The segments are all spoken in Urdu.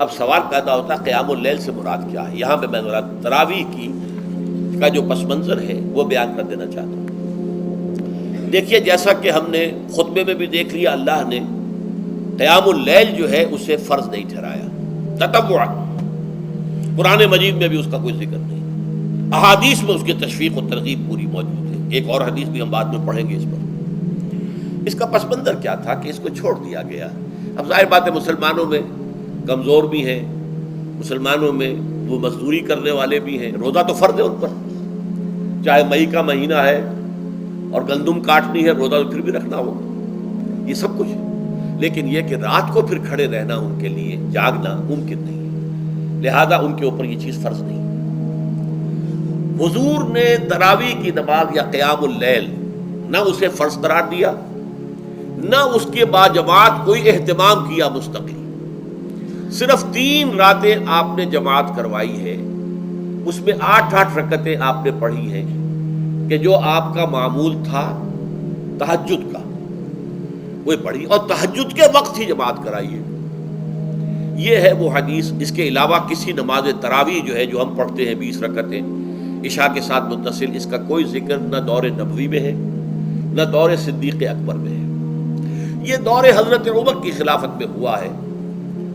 اب سوال پیدا ہوتا ہے قیام اللیل سے مراد کیا ہے؟ یہاں پہ میں ذرا تراویح کا جو پس منظر ہے وہ بیان کر دینا چاہتا ہوں۔ دیکھیے، جیسا کہ ہم نے خطبے میں بھی دیکھ لیا، اللہ نے قیام اللیل جو ہے اسے فرض نہیں ٹھہرایا تطوعا، قرآن مجید میں بھی اس کا کوئی ذکر نہیں، احادیث میں اس کی تشویق و ترغیب پوری موجود ہے۔ ایک اور حدیث بھی ہم بعد میں پڑھیں گے اس پر۔ اس کا پس منظر کیا تھا کہ اس کو چھوڑ دیا گیا۔ اب ظاہر بات ہے مسلمانوں میں کمزور بھی ہیں، مسلمانوں میں وہ مزدوری کرنے والے بھی ہیں، روزہ تو فرض ہے ان پر، چاہے مئی کا مہینہ ہے اور گندم کاٹنی ہے، روزہ تو پھر بھی رکھنا ہوگا، یہ سب کچھ ہے۔ لیکن یہ کہ رات کو پھر کھڑے رہنا ان کے لیے، جاگنا ممکن نہیں ہے، لہذا ان کے اوپر یہ چیز فرض نہیں۔ حضور نے تراویح کی نماز یا قیام اللیل نہ اسے فرض قرار دیا، نہ اس کے بعد جماعت کوئی اہتمام کیا مستقل۔ صرف 3 راتیں آپ نے جماعت کروائی ہے، اس میں 8 رکعتیں آپ نے پڑھی ہیں کہ جو آپ کا معمول تھا تہجد کا وہ پڑھی، اور تہجد کے وقت ہی جماعت کرائی ہے۔ یہ ہے وہ حدیث۔ اس کے علاوہ کسی نماز تراویح جو ہے جو ہم پڑھتے ہیں 20 رکعتیں عشاء کے ساتھ متصل، اس کا کوئی ذکر نہ دور نبوی میں ہے نہ دور صدیق اکبر میں ہے۔ یہ دور حضرت عمر کی خلافت میں ہوا ہے،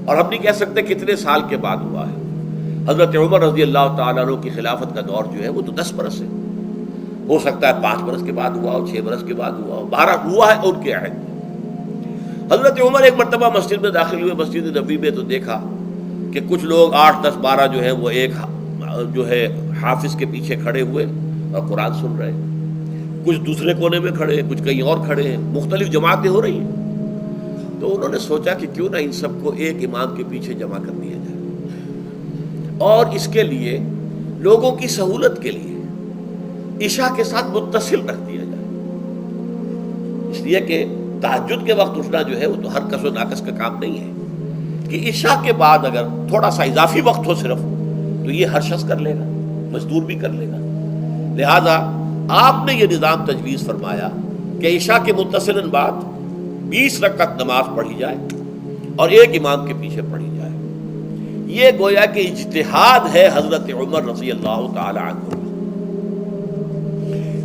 اور ہم نہیں کہہ سکتے کتنے سال کے بعد ہوا ہے۔ حضرت عمر رضی اللہ تعالیٰ عنہ کی خلافت کا دور جو ہے وہ تو 10 برس ہے، ہو سکتا ہے 5 برس کے بعد ہوا ہو، 6 برس کے بعد ہوا ہو، 12 ہوا ہے ان کے عہد میں۔ حضرت عمر ایک مرتبہ مسجد میں داخل ہوئے، مسجد نبوی میں، تو دیکھا کہ کچھ لوگ 8 10 12 جو ہے وہ ایک جو ہے حافظ کے پیچھے کھڑے ہوئے اور قرآن سن رہے ہیں، کچھ دوسرے کونے میں کھڑے ہیں، کچھ کہیں اور کھڑے ہیں، مختلف جماعتیں ہو رہی ہیں۔ تو انہوں نے سوچا کہ کیوں نہ ان سب کو ایک امام کے پیچھے جمع کر دیا جائے، اور اس کے لیے لوگوں کی سہولت کے لیے عشاء کے ساتھ متصل رکھ دیا جائے، اس لیے کہ تہجد کے وقت اٹھنا جو ہے وہ تو ہر کس و ناقص کا کام نہیں ہے، کہ عشاء کے بعد اگر تھوڑا سا اضافی وقت ہو صرف، تو یہ ہر شخص کر لے گا، مزدور بھی کر لے گا۔ لہذا آپ نے یہ نظام تجویز فرمایا کہ عشاء کے متصلاً بعد 20 رکعت نماز پڑھی جائے اور ایک امام کے پیچھے پڑھی جائے۔ یہ گویا کہ اجتہاد ہے حضرت عمر رضی اللہ تعالی عنہ،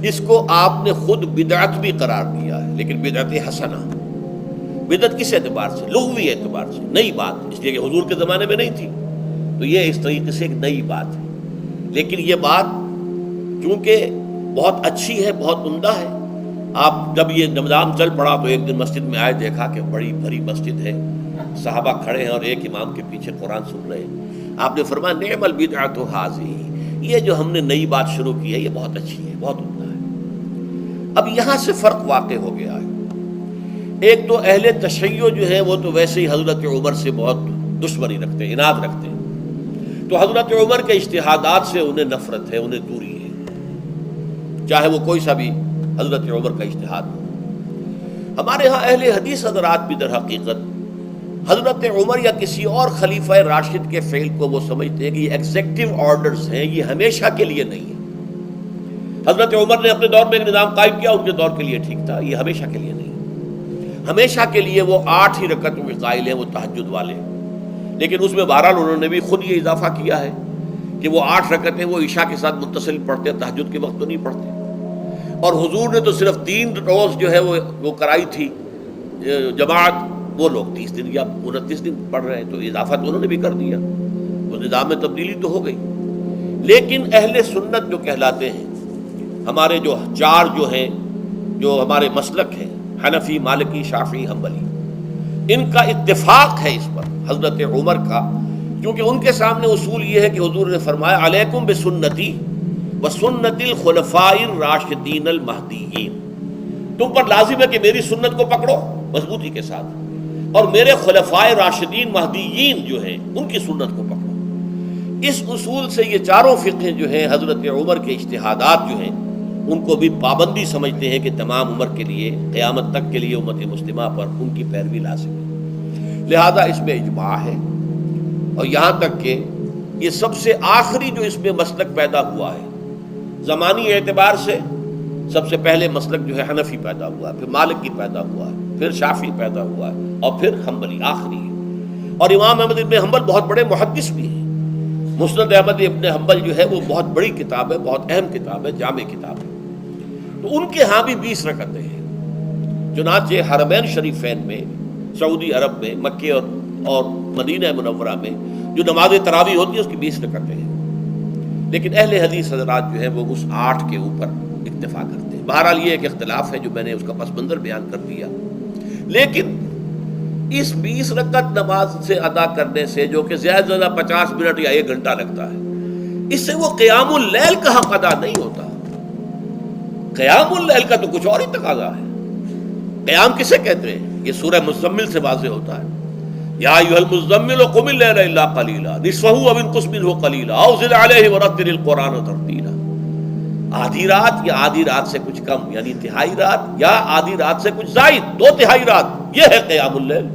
اس کو آپ نے خود بدعت بھی قرار دیا ہے، لیکن بدعت حسنہ۔ بدعت کس اعتبار سے؟ لغوی اعتبار سے، نئی بات، اس لیے کہ حضور کے زمانے میں نہیں تھی، تو یہ اس طریقے سے ایک نئی بات ہے۔ لیکن یہ بات چونکہ بہت اچھی ہے، بہت عمدہ ہے، آپ جب یہ نظام چل پڑا تو ایک دن مسجد میں آئے، دیکھا کہ بڑی بھری مسجد ہے، صحابہ کھڑے ہیں اور ایک امام کے پیچھے قرآن سن رہے ہیں۔ آپ نے فرمایا نعم البدعۃ ھذہ، یہ جو ہم نے نئی بات شروع کی ہے یہ بہت اچھی ہے، بہت عمدہ ہے۔ اب یہاں سے فرق واقع ہو گیا ہے۔ ایک تو اہل تشیع جو ہے وہ تو ویسے ہی حضرت عمر سے بہت دشمنی رکھتے ہیں، عناد رکھتے ہیں، تو حضرت عمر کے اجتہادات سے انہیں نفرت ہے، انہیں دوری ہے، چاہے وہ کوئی سا بھی حضرت عمر کا اجتہاد ہو۔ ہمارے ہاں اہل حدیث حضرات بھی در حقیقت حضرت عمر یا کسی اور خلیفہ راشد کے فعل کو وہ سمجھتے ہیں کہ یہ ایگزیکٹو آرڈرز ہیں، یہ ہمیشہ کے لیے نہیں ہے۔ حضرت عمر نے اپنے دور میں ایک نظام قائم کیا، ان کے دور کے لیے ٹھیک تھا، یہ ہمیشہ کے لیے نہیں ہے۔ ہمیشہ کے لیے وہ 8 ہی رکعتوں کے قائل ہیں، وہ تہجد والے، لیکن اس میں بہرحال انہوں نے بھی خود یہ اضافہ کیا ہے کہ وہ 8 رکعتیں وہ عشاء کے ساتھ متصل پڑھتے ہیں، تہجد کے وقت تو نہیں پڑھتے۔ اور حضور نے تو صرف 3 روز جو ہے وہ کرائی تھی جماعت، وہ لوگ 30 دن یا 29 دن پڑھ رہے ہیں، تو اضافہ تو انہوں نے بھی کر دیا، تو نظام میں تبدیلی تو ہو گئی۔ لیکن اہل سنت جو کہلاتے ہیں، ہمارے جو 4 جو ہیں، جو ہمارے مسلک ہیں، حنفی، مالکی، شافعی، حنبلی، ان کا اتفاق ہے اس پر حضرت عمر کا، کیونکہ ان کے سامنے اصول یہ ہے کہ حضور نے فرمایا علیکم بسنتی وسنت الخلفاء الراشدین المہدیین، تم پر لازم ہے کہ میری سنت کو پکڑو مضبوطی کے ساتھ، اور میرے خلفاء راشدین مہدیین جو ہیں ان کی سنت کو پکڑو۔ اس اصول سے یہ 4 فقہیں جو ہیں حضرت عمر کے اجتہادات جو ہیں ان کو بھی پابندی سمجھتے ہیں کہ تمام عمر کے لیے، قیامت تک کے لیے امت مسلمہ پر ان کی پیروی لازم ہے، لہذا اس میں اجماع ہے۔ اور یہاں تک کہ یہ سب سے آخری جو اس میں مسلک پیدا ہوا ہے زمانی اعتبار سے، سب سے پہلے مسلک جو ہے حنفی پیدا ہوا ہے، پھر مالکی پیدا ہوا ہے، پھر شافعی پیدا ہوا ہے، اور پھر حنبلی آخری ہے۔ اور امام احمد ابن حنبل بہت بڑے محدث بھی ہیں. مسند احمد ابن حنبل جو ہے وہ بہت بڑی کتاب ہے، بہت اہم کتاب ہے، جامع کتاب ہے. تو ان کے ہاں بھی 20 رکعتیں ہیں. چنانچہ حرمین شریفین میں، سعودی عرب میں، مکے اور مدینہ منورہ میں جو نماز تراویح ہوتی ہے اس کی 20 رکعتیں ہیں. لیکن اہل حدیث حضرات جو ہے وہ اس 8 کے اوپر اکتفا کرتے ہیں. بہرحال یہ ایک اختلاف ہے جو میں نے اس کا پس منظر بیان کر دیا. لیکن اس 20 رکعت نماز سے ادا کرنے سے، جو کہ زیادہ سے زیادہ 50 منٹ یا 1 گھنٹہ لگتا ہے، اس سے وہ قیام اللیل کا حق ادا نہیں ہوتا. قیام اللیل کا تو کچھ اور ہی تقاضا ہے. قیام کسے کہتے ہیں؟ یہ سورہ مزمل سے واضح ہوتا ہے. یا ایھا المزمل قم اللیل الا قلیلا نصفہ او انقص منہ قلیلا او زد علیہ ورتل القرآن ترتیلا. آدھی رات یا آدھی رات سے کچھ کم، یعنی تہائی رات، یا آدھی رات سے کچھ زائد، 2 تہائی رات، یہ ہے قیام اللیل.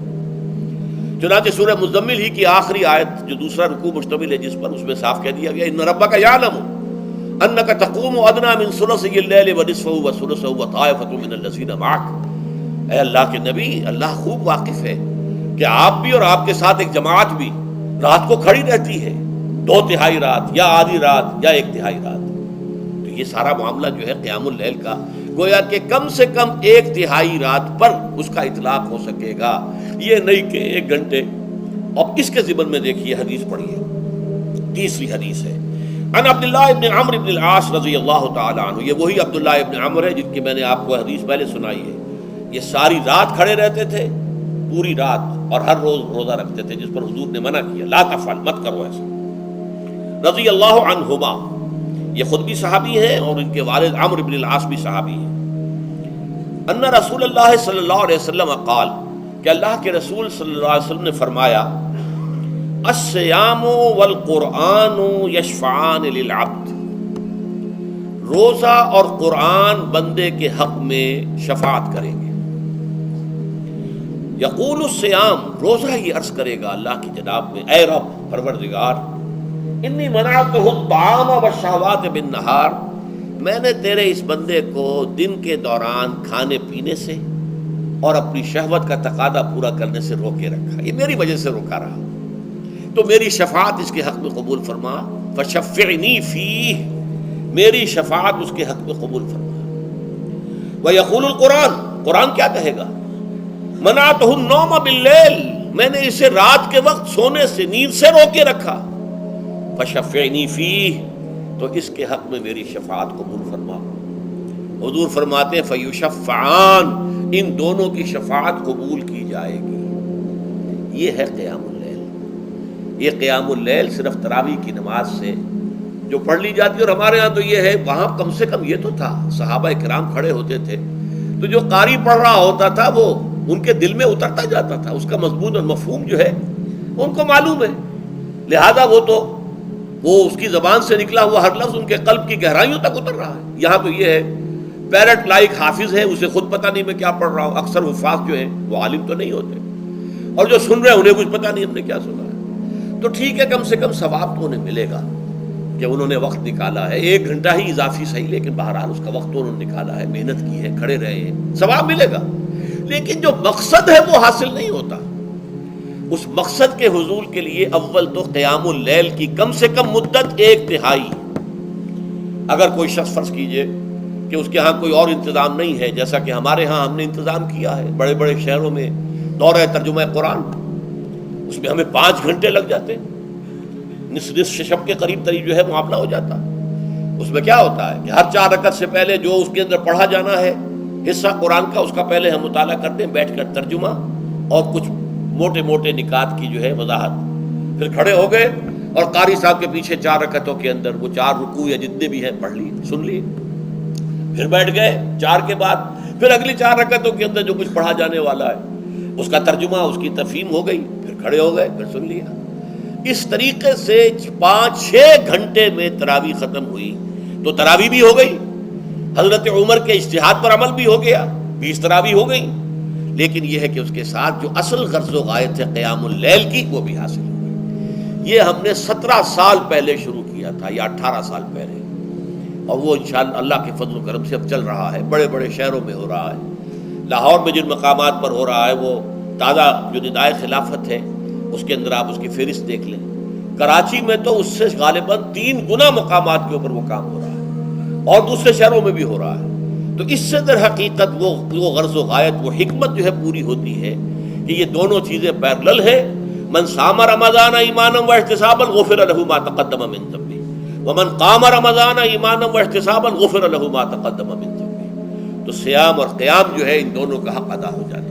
چنانچہ سورہ مزمل ہی کی آخری آیت جو دوسرا رکوع مشتمل ہے جس پر، اس میں صاف کہہ دیا گیا ان ربک یعلم انک تقوم ادنی من ثلثی اللیل ونصفہ وثلثہ وطائفۃ من الذین معک. اے اللہ کے نبی، اللہ خوب واقف ہے کہ آپ بھی اور آپ کے ساتھ ایک جماعت بھی رات کو کھڑی رہتی ہے، 2 تہائی رات یا آدھی رات یا 1 تہائی رات. تو یہ سارا معاملہ جو ہے قیام اللیل کا، گویا کہ کم سے کم 1 تہائی رات پر اس کا اطلاق ہو سکے گا، یہ نہیں کہ 1 گھنٹے. اب اس کے ضمن میں دیکھیے حدیث پڑھیے. تیسری حدیث ہے ان عبداللہ ابن عمرو ابن العاص رضی اللہ تعالی عنہ. یہ وہی عبداللہ ابن عمرو ہے جن کی میں نے آپ کو حدیث پہلے سنائی ہے. یہ ساری رات کھڑے رہتے تھے، پوری رات، اور ہر روز روزہ رکھتے تھے، جس پر حضور نے منع کیا، لا تفعل، مت کرو ایسا. رضی اللہ عنہما، یہ خود بھی صحابی ہیں اور ان کے والد عمرو بن العاص بھی صحابی ہیں. ان رسول اللہ صلی اللہ علیہ وسلم قال، کہ اللہ کے رسول صلی اللہ علیہ وسلم نے فرمایا الصیام والقرآن یشفعان للعبد. روزہ اور قرآن بندے کے حق میں شفاعت کریں گے. یقول الصیام، روزہ یہ عرض کرے گا اللہ کی جناب میں، اے رب پروردگار، انی منعتہ الطعام والشہوات بالنہار، میں نے تیرے اس بندے کو دن کے دوران کھانے پینے سے اور اپنی شہوت کا تقاضا پورا کرنے سے روکے رکھا، یہ میری وجہ سے روکا رہا، تو میری شفاعت اس کے حق میں قبول فرما. فشفعنی فیہ، میری شفاعت اس کے حق میں قبول فرما. ویقول القرآن، قرآن کیا کہے گا؟ منعتہ النوم باللیل، میں نے اسے رات کے وقت سونے سے، نیند سے روکے رکھا. فشفعنی فیہ، تو اس کے حق میں میری شفاعت قبول فرما. حضور فرماتے ہیں فیشفعان، ان دونوں کی شفاعت قبول کی جائے گی. یہ ہے قیام اللیل. یہ قیام اللیل صرف تراویح کی نماز سے جو پڑھ لی جاتی ہے، اور ہمارے ہاں تو یہ ہے، وہاں کم سے کم یہ تو تھا، صحابہ کرام کھڑے ہوتے تھے تو جو قاری پڑھ رہا ہوتا تھا وہ ان کے دل میں اترتا جاتا تھا، اس کا مضمون اور مفہوم جو ہے ان کو معلوم ہے، لہذا وہ اس کی زبان سے نکلا ہوا ہر لفظ ان کے قلب کی گہرائیوں تک اتر رہا ہے. یہاں تو یہ ہے پیرٹ لائک حافظ ہے، اسے خود پتہ نہیں میں کیا پڑھ رہا ہوں. اکثر حفاظ جو ہیں وہ عالم تو نہیں ہوتے، اور جو سن رہے ہیں انہیں کچھ پتہ نہیں ہم نے کیا سنا ہے. تو ٹھیک ہے، کم سے کم ثواب تو انہیں ملے گا کہ انہوں نے وقت نکالا ہے. 1 گھنٹہ ہی اضافی صحیح، لیکن بہرحال اس کا وقت تو انہوں نے نکالا ہے، محنت کی ہے، کھڑے رہے ہیں، ثواب ملے گا. لیکن جو مقصد ہے وہ حاصل نہیں ہوتا. اس مقصد کے حصول کے لیے اول تو قیام اللیل کی کم سے کم مدت 1 تہائی. اگر کوئی شخص فرض کیجئے کہ اس کے ہاں کوئی اور انتظام نہیں ہے، جیسا کہ ہمارے ہاں ہم نے انتظام کیا ہے بڑے بڑے شہروں میں دورہ ترجمہ قرآن، اس میں ہمیں 5 گھنٹے لگ جاتے، نصف شب کے قریب تری جو ہے معاملہ ہو جاتا. اس میں کیا ہوتا ہے کہ ہر 4 رکعت سے پہلے جو اس کے اندر پڑھا جانا ہے حصہ قرآن کا، اس کا پہلے ہم مطالعہ کرتے ہیں بیٹھ کر، ترجمہ اور کچھ موٹے موٹے نکات کی جو ہے وضاحت. پھر کھڑے ہو گئے اور قاری صاحب کے پیچھے 4 رکعتوں کے اندر وہ 4 رکوع یا جتنے بھی ہیں پڑھ لی، سن لی، پھر بیٹھ گئے 4 کے بعد پھر اگلی 4 رکعتوں کے اندر جو کچھ پڑھا جانے والا ہے اس کا ترجمہ، اس کی تفہیم ہو گئی، پھر کھڑے ہو گئے، پھر سن لیا. اس طریقے سے 5-6 گھنٹے میں تراویح ختم ہوئی. تو تراویح بھی ہو گئی، حضرت عمر کے اجتہاد پر عمل بھی ہو گیا، 20 تراویح ہو گئی. لیکن یہ ہے کہ اس کے ساتھ جو اصل غرض و غایت ہے قیام اللیل کی وہ بھی حاصل ہوئی. یہ ہم نے 17 سال پہلے شروع کیا تھا یا 18 سال پہلے، اور وہ انشاءاللہ اللہ کے فضل و کرم سے اب چل رہا ہے. بڑے بڑے شہروں میں ہو رہا ہے، لاہور میں جن مقامات پر ہو رہا ہے وہ تازہ جو ندائے خلافت ہے اس کے اندر آپ اس کی فہرست دیکھ لیں. کراچی میں تو اس سے غالباً 3 گنا مقامات کے اوپر وہ کام ہو رہا ہے اور دوسرے شہروں میں بھی ہو رہا ہے. تو اس سے در حقیقت وہ غرض و غایت، وہ حکمت جو ہے پوری ہوتی ہے کہ یہ دونوں چیزیں پیرلل ہیں. من صام رمضان ایمانا واحتسابا غفر له ما تقدم من ذنبه ومن قام رمضان ایمانا واحتسابا غفر له ما تقدم من ذنبه. تو صیام اور قیام جو ہے ان دونوں کا حق ادا ہو جاتا ہے.